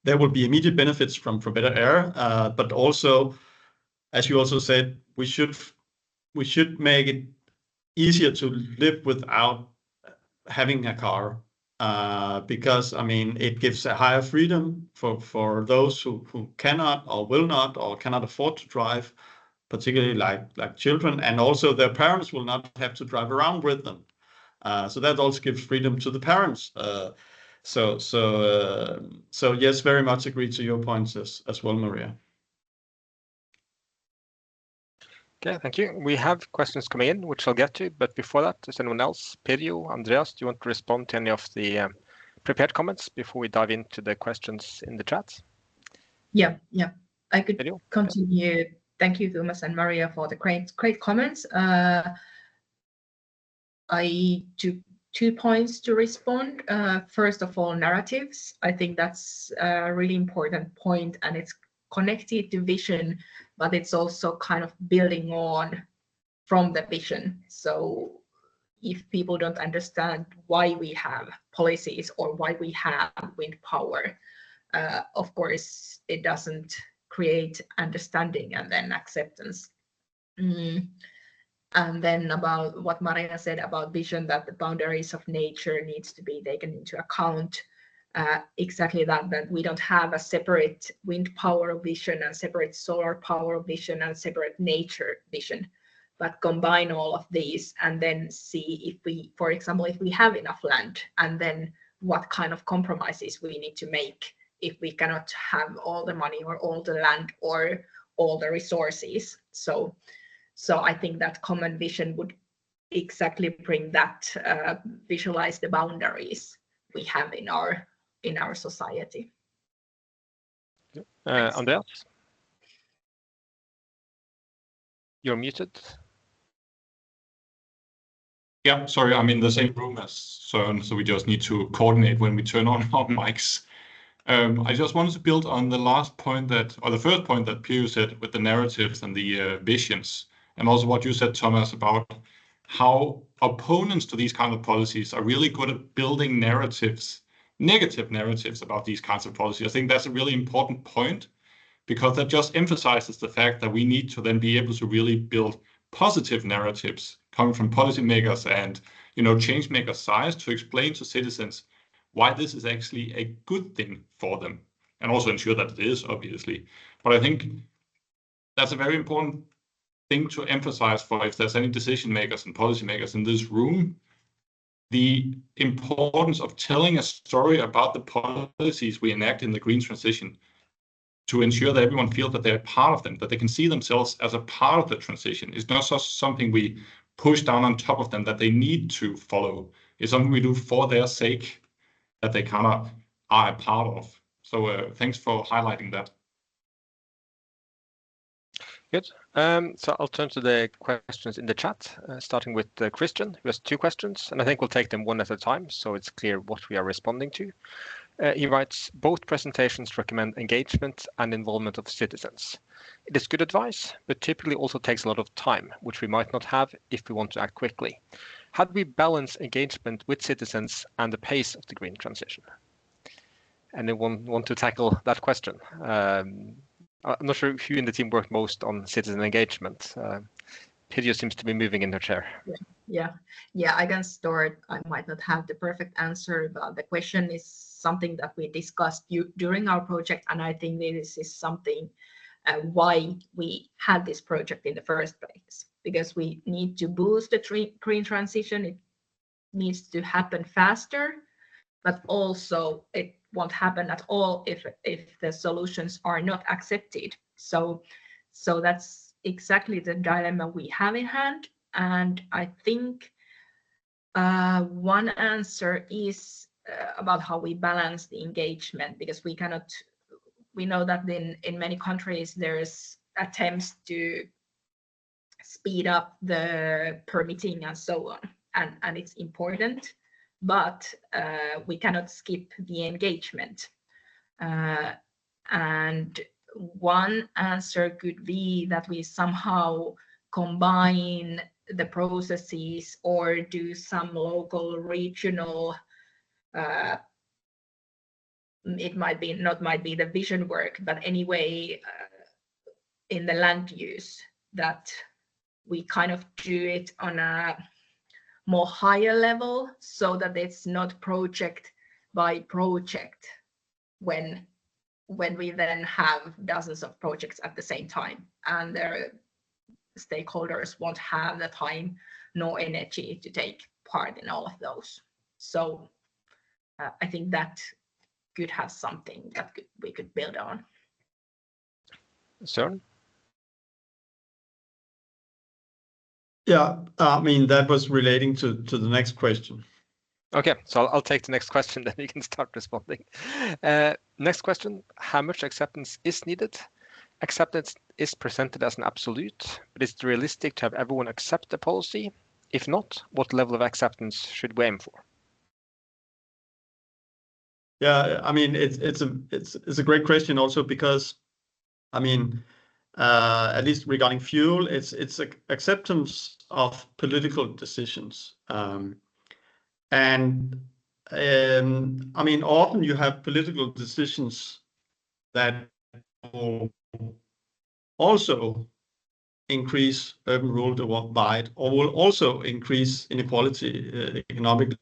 there will be immediate benefits from better air, but also, as you also said, we should make it easier to live without having a car, because I mean it gives a higher freedom for those who cannot or will not or cannot afford to drive, particularly like children, and also their parents will not have to drive around with them. So that also gives freedom to the parents. So yes, very much agree to your points as well, Maria. Okay, thank you. We have questions coming in, which I'll get to, but before that, does anyone else, Pirjo, Andreas, do you want to respond to any of the prepared comments before we dive into the questions in the chat? Yeah, I could Pirjo? continue. Yeah. Thank you, Thomas and Maria, for the great comments. I took 2 points to respond. First of all, narratives. I think that's a really important point, and it's connected to vision, but it's also kind of building on from the vision. So if people don't understand why we have policies or why we have wind power, of course, it doesn't create understanding and then acceptance. And then about what Maria said about vision, that the boundaries of nature needs to be taken into account. Exactly that we don't have a separate wind power vision and separate solar power vision and separate nature vision, but combine all of these and then see if we, for example, if we have enough land, and then what kind of compromises we need to make if we cannot have all the money or all the land or all the resources. So I think that common vision would exactly bring that, visualize the boundaries we have in our society. Andreas? You're muted. Yeah, sorry, I'm in the same room as Søren, so we just need to coordinate when we turn on our mics. I just wanted to build on the last point or the first point that Pirjo said with the narratives and the visions, and also what you said, Thomas, about how opponents to these kind of policies are really good at building narratives, negative narratives about these kinds of policies. I think that's a really important point, because that just emphasizes the fact that we need to then be able to really build positive narratives coming from policymakers and change makers size to explain to citizens why this is actually a good thing for them, and also ensure that it is, obviously. But I think that's a very important thing to emphasize for if there's any decision makers and policymakers in this room, the importance of telling a story about the policies we enact in the green transition to ensure that everyone feels that they're part of them, that they can see themselves as a part of the transition. It's not just something we push down on top of them that they need to follow. It's something we do for their sake, that they kind of are a part of. So thanks for highlighting that. Good. So I'll turn to the questions in the chat, starting with Christian, who has 2 questions, and I think we'll take them one at a time so it's clear what we are responding to. He writes, both presentations recommend engagement and involvement of citizens. It is good advice, but typically also takes a lot of time, which we might not have if we want to act quickly. How do we balance engagement with citizens and the pace of the green transition? Anyone want to tackle that question? I'm not sure who in the team worked most on citizen engagement. Pirjo seems to be moving in her chair. Yeah, I can start. I might not have the perfect answer, but the question is something that we discussed during our project, and I think this is something why we had this project in the first place, because we need to boost the green transition. It needs to happen faster, but also it won't happen at all if the solutions are not accepted. So that's exactly the dilemma we have in hand. And I think one answer is about how we balance the engagement, because we know that in many countries there's attempts to speed up the permitting and so on, and it's important, but we cannot skip the engagement. And one answer could be that we somehow combine the processes or do some local regional it might be the vision work, but anyway, in the land use, that we kind of do it on a more higher level, so that it's not project by project when we then have dozens of projects at the same time, and their stakeholders won't have the time nor energy to take part in all of those. So I think that could have something that we could build on. Søren? Yeah, I mean, that was relating to the next question. Okay, so I'll take the next question, then you can start responding. Next question, how much acceptance is needed? Acceptance is presented as an absolute, but is it realistic to have everyone accept the policy? If not, what level of acceptance should we aim for? Yeah, I mean, it's a great question also, because, I mean, at least regarding fuel, it's acceptance of political decisions. And I mean, often you have political decisions that will also increase urban rural divide, or will also increase inequality economically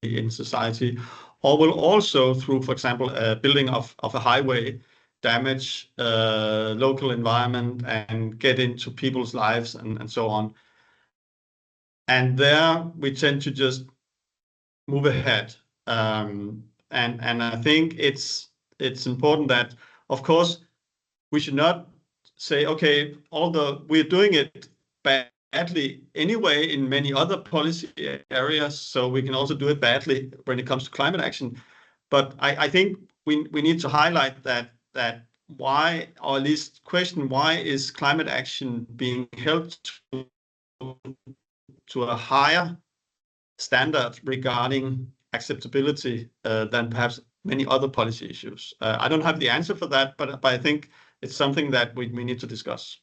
in society, or will also, through, for example, building of a highway, damage local environment and get into people's lives and so on. And there we tend to just move ahead. And I think it's important that, of course, we should not say, okay, although we're doing it badly anyway in many other policy areas, so we can also do it badly when it comes to climate action. But I think we need to highlight that why, or at least question, why is climate action being held to a higher standard regarding acceptability than perhaps many other policy issues? I don't have the answer for that, but I think it's something that we need to discuss.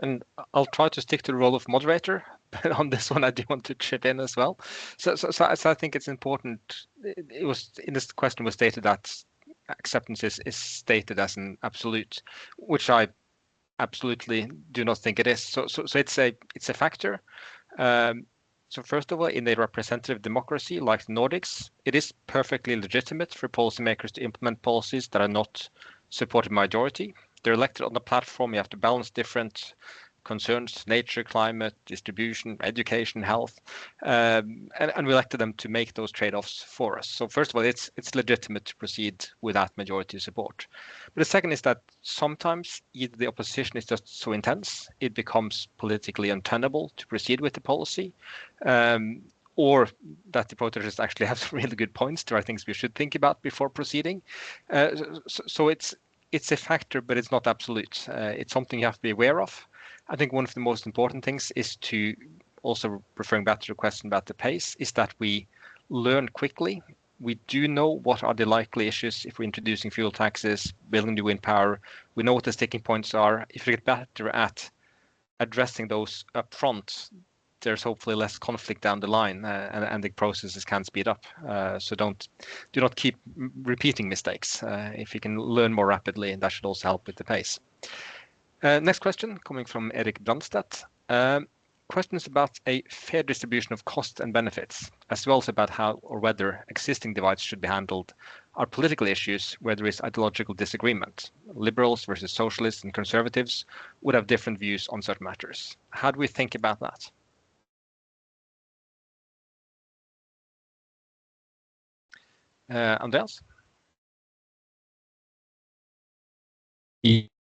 And I'll try to stick to the role of moderator, but on this one I do want to chip in as well. So I think it's important. It was in this question was stated that acceptance is stated as an absolute, which I absolutely do not think it is. So it's a factor. So first of all, in a representative democracy like the Nordics, it is perfectly legitimate for policymakers to implement policies that are not supported by majority. They're elected on the platform. You have to balance different concerns: nature, climate, distribution, education, health, and we elected them to make those trade-offs for us. So first of all, it's legitimate to proceed without majority support. But the second is that sometimes either the opposition is just so intense, it becomes politically untenable to proceed with the policy, or that the protesters actually have some really good points. There are things we should think about before proceeding. So it's a factor, but it's not absolute. It's something you have to be aware of. I think one of the most important things is to, also referring back to the question about the pace, is that we learn quickly. We do know what are the likely issues if we're introducing fuel taxes, building new wind power. We know what the sticking points are. If we get better at addressing those up front, there's hopefully less conflict down the line, and the processes can speed up. So do not keep repeating mistakes. If you can learn more rapidly, that should also help with the pace. Next question coming from Erik Brandstedt. Questions about a fair distribution of costs and benefits, as well as about how or whether existing divides should be handled, are political issues where there is ideological disagreement. Liberals versus socialists and conservatives would have different views on certain matters. How do we think about that? Andreas?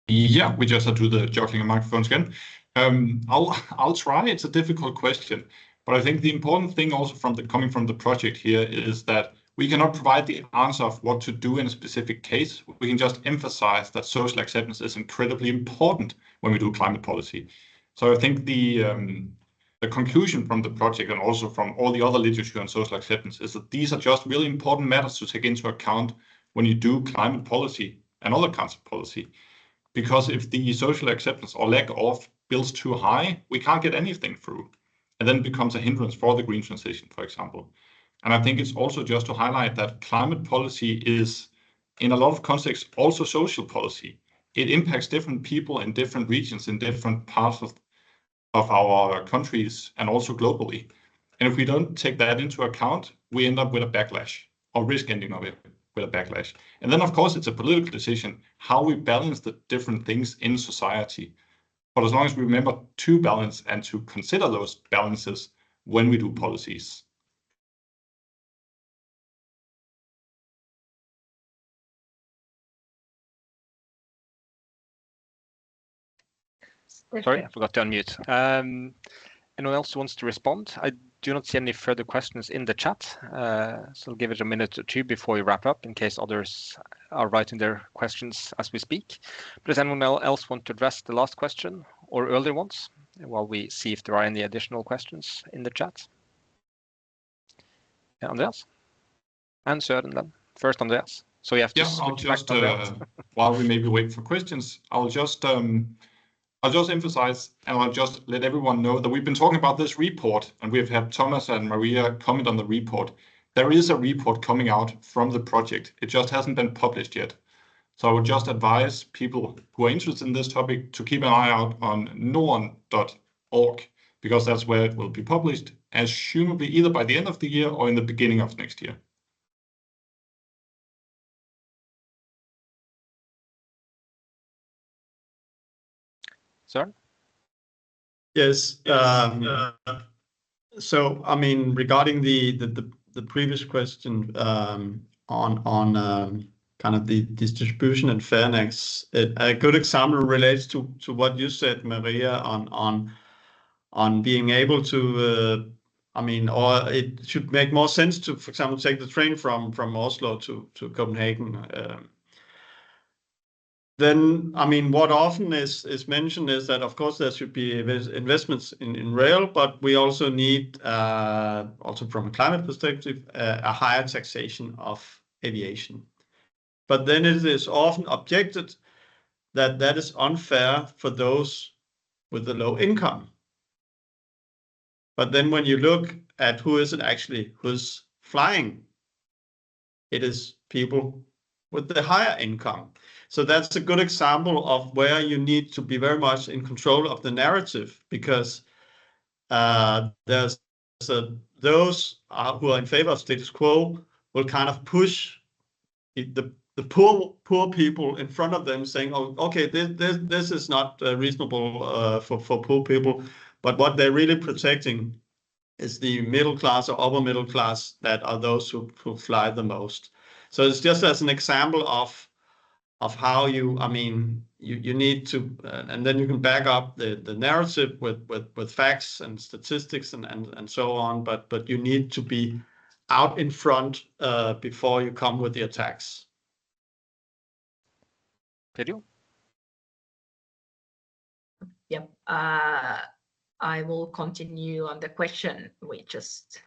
Yeah, we just have to do the juggling of microphones again. I'll try. It's a difficult question, but I think the important thing also coming from the project here is that we cannot provide the answer of what to do in a specific case. We can just emphasize that social acceptance is incredibly important when we do climate policy. So I think the conclusion from the project, and also from all the other literature on social acceptance, is that these are just really important matters to take into account when you do climate policy and other kinds of policy. Because if the social acceptance or lack of builds too high, we can't get anything through. And then it becomes a hindrance for the green transition, for example. And I think it's also just to highlight that climate policy is, in a lot of contexts, also social policy. It impacts different people in different regions, in different parts of our countries, and also globally. And if we don't take that into account, we end up with a backlash, or risk ending of it with a backlash. And then, of course, it's a political decision how we balance the different things in society. But as long as we remember to balance and to consider those balances when we do policies. Sorry, I forgot to unmute. Anyone else who wants to respond? I do not see any further questions in the chat, so I'll give it a minute or two before we wrap up in case others are writing their questions as we speak. But does anyone else want to address the last question or earlier ones while we see if there are any additional questions in the chat? Yeah, Andreas? And Søren then. First Andreas. So you have to switch back to Andreas. While we maybe wait for questions, I'll just emphasize, and I'll just let everyone know that we've been talking about this report, and we've had Thomas and Maria comment on the report. There is a report coming out from the project. It just hasn't been published yet. So I would just advise people who are interested in this topic to keep an eye out on norn.org, because that's where it will be published, assumably either by the end of the year or in the beginning of next year. Søren? Yes. So, I mean, regarding the previous question on kind of the distribution and fairness, a good example relates to what you said, Maria, on being able to, I mean, or it should make more sense to, for example, take the train from Oslo to Copenhagen. Then, I mean, what often is mentioned is that, of course, there should be investments in rail, but we also need, also from a climate perspective, a higher taxation of aviation. But then it is often objected that that is unfair for those with the low income. But then when you look at who's flying, it is people with the higher income. So that's a good example of where you need to be very much in control of the narrative, because there's those who are in favor of status quo will kind of push the poor people in front of them, saying, "Oh, okay, this is not reasonable for poor people," but what they're really protecting is the middle class or upper middle class, that are those who fly the most. So it's just as an example of how you need to, and then you can back up the narrative with facts and statistics and so on, but you need to be out in front before you come with the attacks. Pedro? Yep. I will continue on the question we just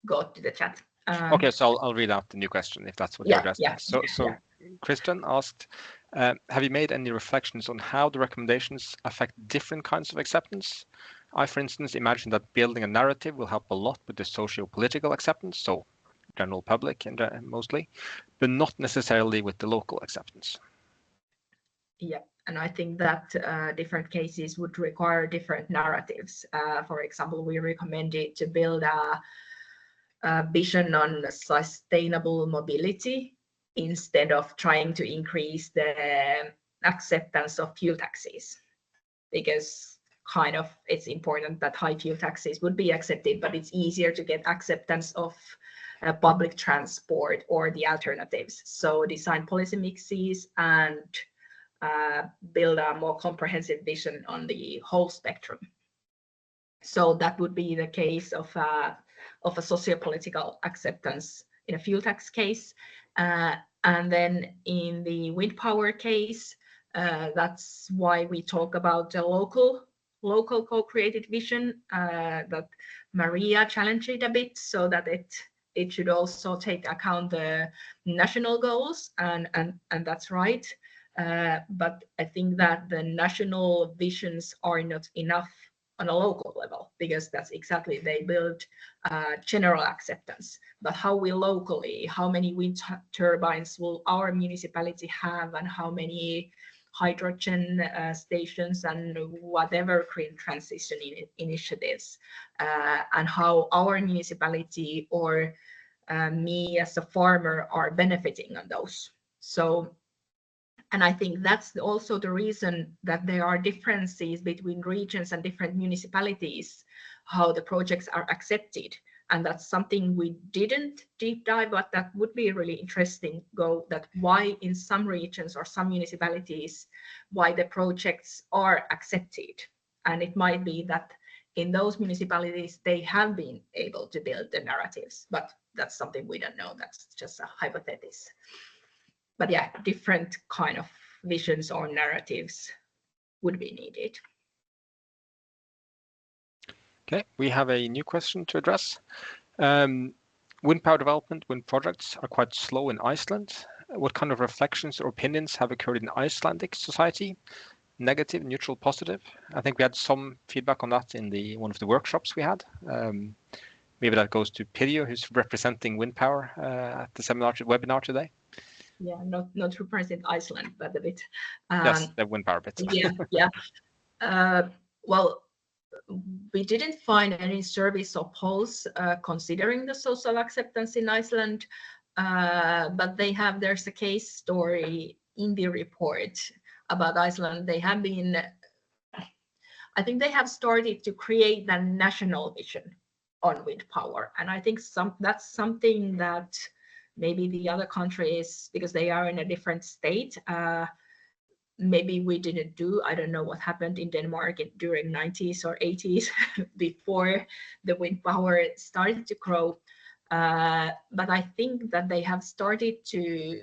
got to the chat. Okay, so I'll read out the new question if that's what you're addressing. Yeah. So Christian asked, have you made any reflections on how the recommendations affect different kinds of acceptance? I, for instance, imagine that building a narrative will help a lot with the socio-political acceptance, so general public and mostly, but not necessarily with the local acceptance. Yeah, and I think that different cases would require different narratives. For example, we recommended to build a vision on sustainable mobility instead of trying to increase the acceptance of fuel taxes, because kind of it's important that high fuel taxes would be accepted, but it's easier to get acceptance of public transport or the alternatives. So design policy mixes and build a more comprehensive vision on the whole spectrum. So that would be the case of a sociopolitical acceptance in a fuel tax case. And then in the wind power case, that's why we talk about the local co-created vision that Maria challenged it a bit, so that it should also take account the national goals, and that's right. But I think that the national visions are not enough on a local level, because that's exactly, they build general acceptance. But how we locally, how many wind turbines will our municipality have, and how many hydrogen stations and whatever green transition initiatives, and how our municipality or me as a farmer are benefiting on those. So, and I think that's also the reason that there are differences between regions and different municipalities, how the projects are accepted. And that's something we didn't deep dive, but that would be really interesting, that why in some regions or some municipalities, why the projects are accepted. And it might be that in those municipalities, they have been able to build the narratives, but that's something we don't know. That's just a hypothesis. But yeah, different kind of visions or narratives would be needed. Okay, we have a new question to address. Wind power development, wind projects are quite slow in Iceland. What kind of reflections or opinions have occurred in Icelandic society? Negative, neutral, positive? I think we had some feedback on that in one of the workshops we had. Maybe that goes to Pirjo, who's representing wind power at the webinar today. Yeah, not represent Iceland, but a bit. Yes, the wind power bit. Yeah. Well, we didn't find any surveys or polls considering the social acceptance in Iceland, but there's a case story in the report about Iceland. They have been, I think they have started to create a national vision on wind power, and I think that's something that maybe the other countries, because they are in a different state, maybe we didn't do. I don't know what happened in Denmark during 90s or 80s before the wind power started to grow. But I think that they have started to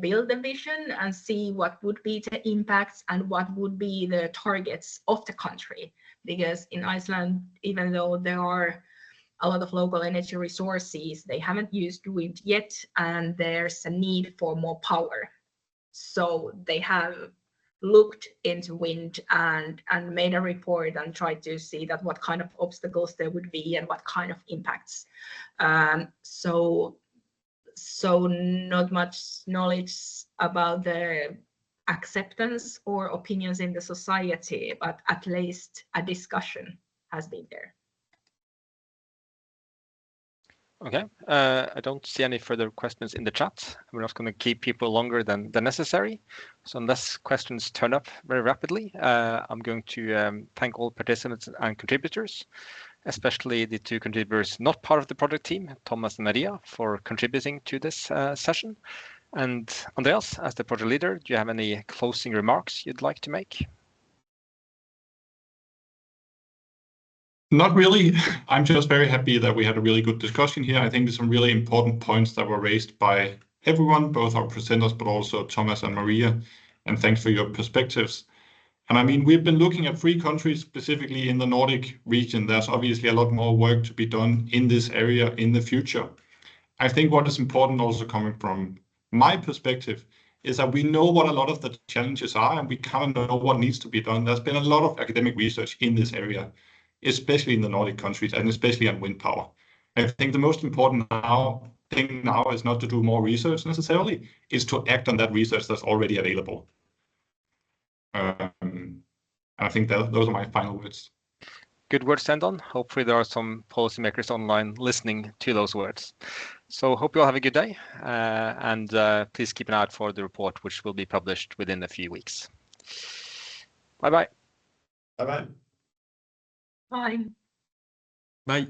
build a vision and see what would be the impacts and what would be the targets of the country. Because in Iceland, even though there are a lot of local energy resources, they haven't used wind yet, and there's a need for more power. So they have looked into wind and made a report and tried to see that what kind of obstacles there would be and what kind of impacts. So not much knowledge about the acceptance or opinions in the society, but at least a discussion has been there. Okay, I don't see any further questions in the chat. We're not going to keep people longer than necessary. So unless questions turn up very rapidly, I'm going to thank all participants and contributors, especially the two contributors not part of the project team, Thomas and Maria, for contributing to this session. And Andreas, as the project leader, do you have any closing remarks you'd like to make? Not really. I'm just very happy that we had a really good discussion here. I think there's some really important points that were raised by everyone, both our presenters, but also Thomas and Maria. And thanks for your perspectives. And I mean, we've been looking at 3 countries, specifically in the Nordic region. There's obviously a lot more work to be done in this area in the future. I think what is important also coming from my perspective is that we know what a lot of the challenges are, and we kind of know what needs to be done. There's been a lot of academic research in this area, especially in the Nordic countries, and especially on wind power. I think the most important thing now is not to do more research necessarily, is to act on that research that's already available. I think those are my final words. Good words to end on. Hopefully there are some policymakers online listening to those words. So hope you all have a good day, and please keep an eye out for the report, which will be published within a few weeks. Bye-bye. Bye-bye. Bye. Bye.